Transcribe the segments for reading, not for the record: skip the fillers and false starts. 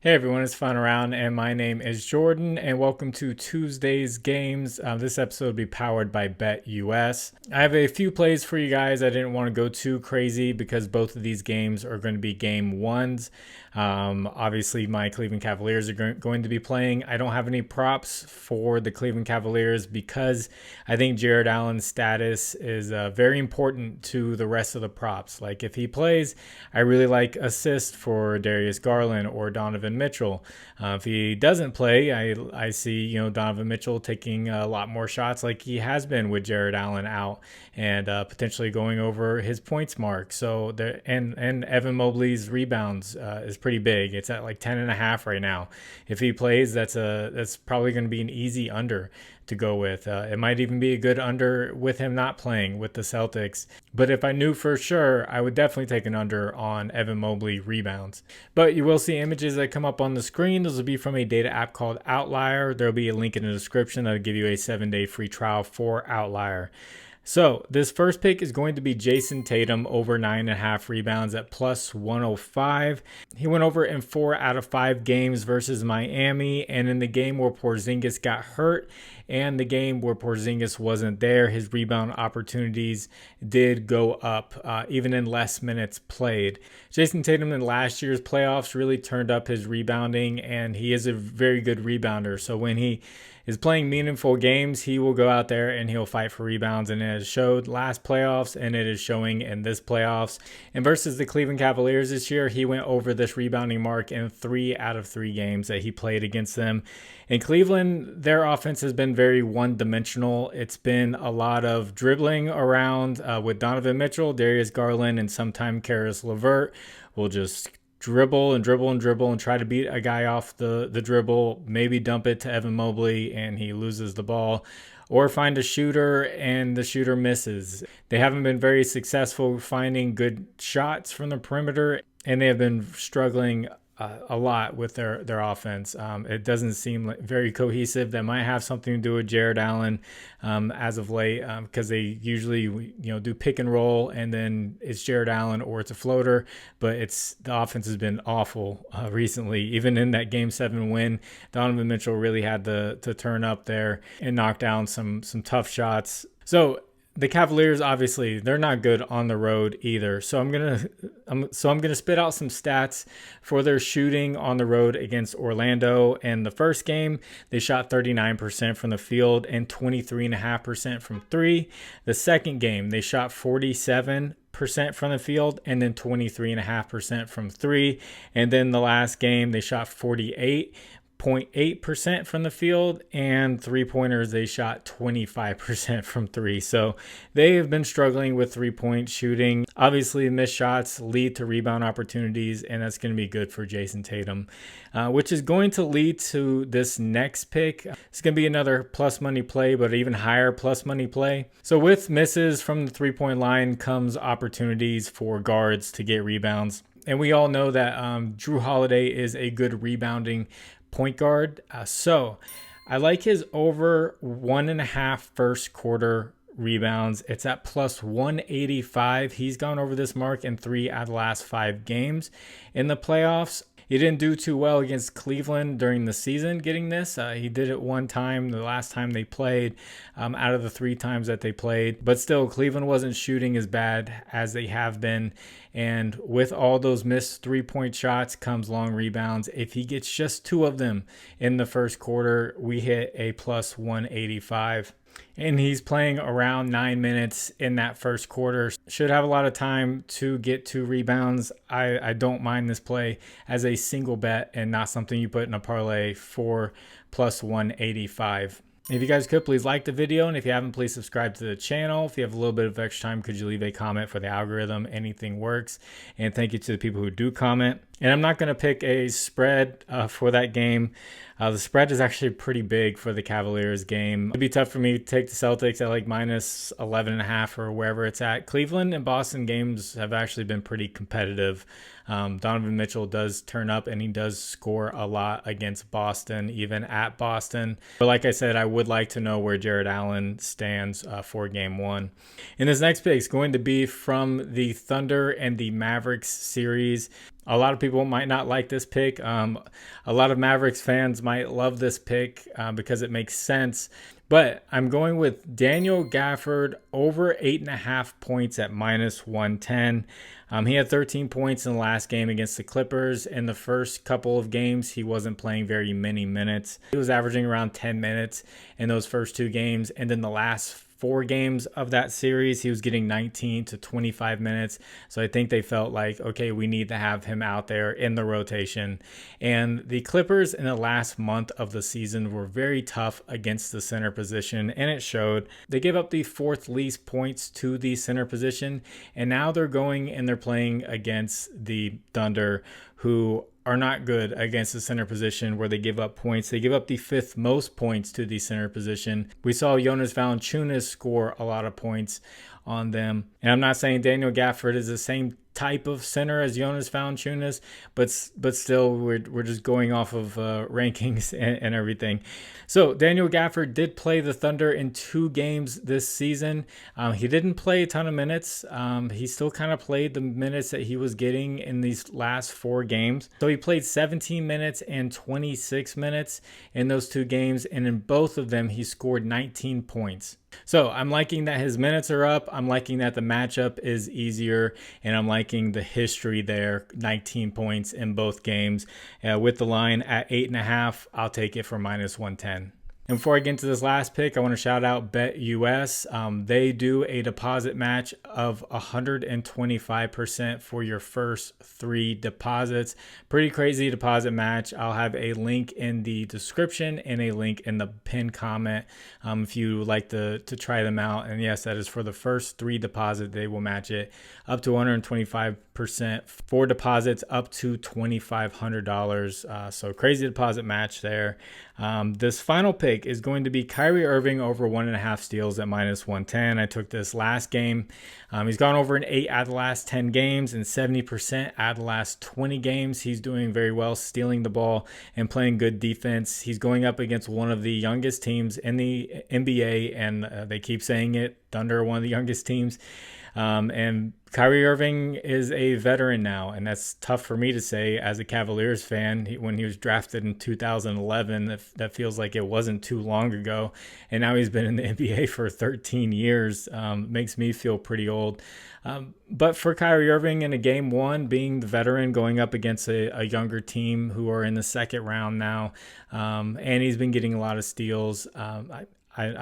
Hey everyone, it's FinalRound, and my name is Jordan, and welcome to Tuesday's Games. This episode will be powered by BetUS. I have a few plays for you guys. I didn't want to go too crazy because both of these games are going to be game ones. Obviously, my Cleveland Cavaliers are going to be playing. I don't have any props for the Cleveland Cavaliers because I think Jared Allen's status is very important to the rest of the props. Like if he plays, I really like assist for Darius Garland or Donovan Mitchell. If he doesn't play, I see Donovan Mitchell taking a lot more shots like he has been with Jared Allen out and potentially going over his points mark. So there and Evan Mobley's rebounds is pretty big. It's at like 10.5 right now. If he plays, that's probably going to be an easy under to go with. It might even be a good under with him not playing with the Celtics. But if I knew for sure, I would definitely take an under on Evan Mobley rebounds. But you will see images that come up on the screen. Those will be from a data app called Outlier. There'll be a link in the description that'll give you a 7-day free trial for Outlier. So this first pick is going to be Jayson Tatum over 9.5 rebounds at plus 105. He went over in 4 out of 5 games versus Miami, and in the game where Porzingis got hurt and the game where Porzingis wasn't there, his rebound opportunities did go up, even in less minutes played. Jayson Tatum in last year's playoffs really turned up his rebounding, and he is a very good rebounder. So when he is playing meaningful games, he will go out there and he'll fight for rebounds, and it has showed last playoffs and it is showing in this playoffs. And versus the Cleveland Cavaliers this year, he went over this rebounding mark in 3 out of 3 games that he played against them. In Cleveland, their offense has been very one-dimensional. It's been a lot of dribbling around with Donovan Mitchell, Darius Garland, and sometimes Caris LeVert will just dribble and dribble and dribble and try to beat a guy off the dribble, maybe dump it to Evan Mobley and he loses the ball, or find a shooter and the shooter misses. They haven't been very successful finding good shots from the perimeter, and they have been struggling a lot with their offense. It doesn't seem like very cohesive. That might have something to do with Jared Allen as of late, because they usually do pick and roll, and then it's Jared Allen or it's a floater. But the offense has been awful recently. Even in that Game 7 win, Donovan Mitchell really had to turn up there and knock down some tough shots. So the Cavaliers, obviously, they're not good on the road either. So I'm gonna spit out some stats for their shooting on the road against Orlando. In the first game, they shot 39% from the field and 23.5% from 3. The second game, they shot 47% from the field and then 23.5% from 3. And then the last game, they shot 48.8% from the field, and 3-pointers they shot 25% from 3. So they have been struggling with 3-point shooting. Obviously, missed shots lead to rebound opportunities, and that's going to be good for Jayson Tatum, which is going to lead to this next pick. It's going to be another plus money play, but even higher plus money play. So with misses from the 3-point line comes opportunities for guards to get rebounds. And we all know that Jrue Holiday is a good rebounding point guard. So I like his over 1.5 first quarter rebounds. It's at plus 185. He's gone over this mark in 3 out of the last 5 games in the playoffs. He didn't do too well against Cleveland during the season getting this. He did it one time, the last time they played, out of the 3 times that they played. But still, Cleveland wasn't shooting as bad as they have been. And with all those missed 3-point shots comes long rebounds. If he gets just 2 of them in the first quarter, we hit a plus 185. And he's playing around 9 minutes in that first quarter. Should have a lot of time to get 2 rebounds. I don't mind this play as a single bet and not something you put in a parlay for plus 185. If you guys could, please like the video. And if you haven't, please subscribe to the channel. If you have a little bit of extra time, could you leave a comment for the algorithm? Anything works. And thank you to the people who do comment. And I'm not going to pick a spread for that game. The spread is actually pretty big for the Cavaliers game. It'd be tough for me to take the Celtics at like minus 11.5 or wherever it's at. Cleveland and Boston games have actually been pretty competitive. Donovan Mitchell does turn up and he does score a lot against Boston, even at Boston. But like I said, I would like to know where Jared Allen stands for game 1. And this next pick is going to be from the Thunder and the Mavericks series. A lot of people might not like this pick. A lot of Mavericks fans might love this pick because it makes sense. But I'm going with Daniel Gafford over 8.5 points at -110. He had 13 points in the last game against the Clippers. In the first couple of games, he wasn't playing very many minutes. He was averaging around 10 minutes in those first 2 games. And then the last 4 games of that series, he was getting 19 to 25 minutes. So I think they felt like, okay, we need to have him out there in the rotation. And the Clippers in the last month of the season were very tough against the center position, and it showed. They gave up the 4th least points to the center position, and now they're going and they're playing against the Thunder, who are not good against the center position where they give up points. They give up the 5th most points to the center position. We saw Jonas Valanciunas score a lot of points on them. And I'm not saying Daniel Gafford is the same type of center as Jonas Valanciunas, but still we're just going off of rankings and everything. So Daniel Gafford did play the Thunder in 2 games this season. He didn't play a ton of minutes. He still kind of played the minutes that he was getting in these last 4 games. So he played 17 minutes and 26 minutes in those 2 games, and in both of them he scored 19 points. So I'm liking that his minutes are up. I'm liking that the matchup is easier, and I'm liking the history there. 19 points in both games. With the line at 8.5, I'll take it for -110. And before I get into this last pick, I want to shout out BetUS. They do a deposit match of 125% for your first 3 deposits. Pretty crazy deposit match. I'll have a link in the description and a link in the pinned comment if you would like to try them out. And yes, that is for the first 3 deposits. They will match it up to 125% for deposits up to $2,500. So crazy deposit match there. This final pick is going to be Kyrie Irving over 1.5 steals at -110. I took this last game. He's gone over an 8 out of the last 10 games and 70% out of the last 20 games. He's doing very well, stealing the ball and playing good defense. He's going up against one of the youngest teams in the NBA, and they keep saying it, Thunder are one of the youngest teams. And Kyrie Irving is a veteran now, and that's tough for me to say as a Cavaliers fan. When he was drafted in 2011, that feels like it wasn't too long ago, and now he's been in the NBA for 13 years. Makes me feel pretty old. But for Kyrie Irving in a game 1, being the veteran going up against a younger team who are in the 2nd round now, and he's been getting a lot of steals, I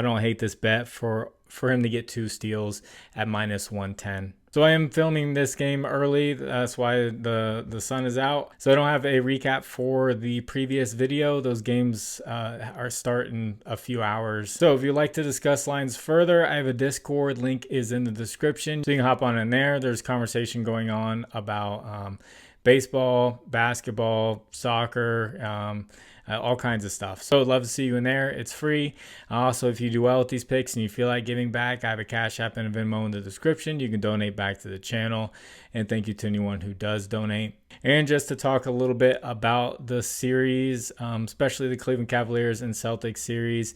don't hate this bet for him to get 2 steals at -110. So I am filming this game early. That's why the sun is out. So I don't have a recap for the previous video. Those games are starting a few hours. So if you'd like to discuss lines further, I have a Discord. Link is in the description. So you can hop on in there. There's conversation going on about baseball, basketball, soccer, all kinds of stuff. So I'd love to see you in there. It's free. Also, if you do well with these picks and you feel like giving back, I have a Cash App and a Venmo in the description. You can donate back to the channel. And thank you to anyone who does donate. And just to talk a little bit about the series, especially the Cleveland Cavaliers and Celtics series.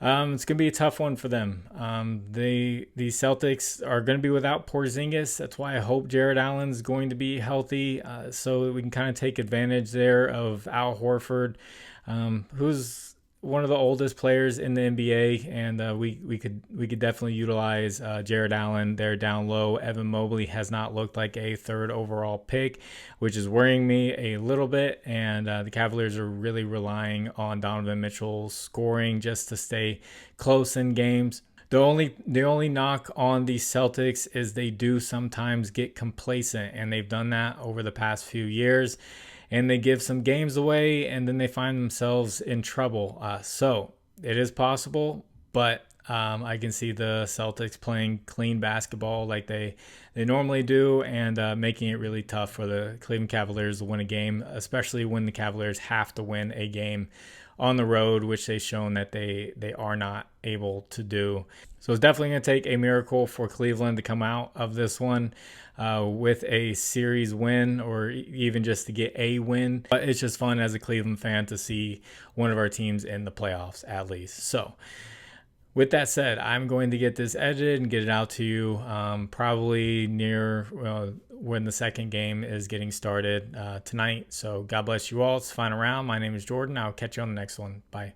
It's going to be a tough one for them. The Celtics are going to be without Porzingis. That's why I hope Jared Allen's going to be healthy, so we can kind of take advantage there of Al Horford, who's one of the oldest players in the NBA, and we could definitely utilize Jared Allen there down low. Evan Mobley has not looked like a 3rd overall pick, which is worrying me a little bit, and the Cavaliers are really relying on Donovan Mitchell's scoring just to stay close in games. The only knock on the Celtics is they do sometimes get complacent, and they've done that over the past few years. And they give some games away, and then they find themselves in trouble. So it is possible, but I can see the Celtics playing clean basketball like they normally do, and making it really tough for the Cleveland Cavaliers to win a game, especially when the Cavaliers have to win a game on the road, which they've shown that they are not able to do. So it's definitely going to take a miracle for Cleveland to come out of this one with a series win, or even just to get a win. But it's just fun as a Cleveland fan to see one of our teams in the playoffs at least. So with that said, I'm going to get this edited and get it out to you probably near when the second game is getting started tonight. So God bless you all. It's final round. My name is Jordan. I'll catch you on the next one. Bye.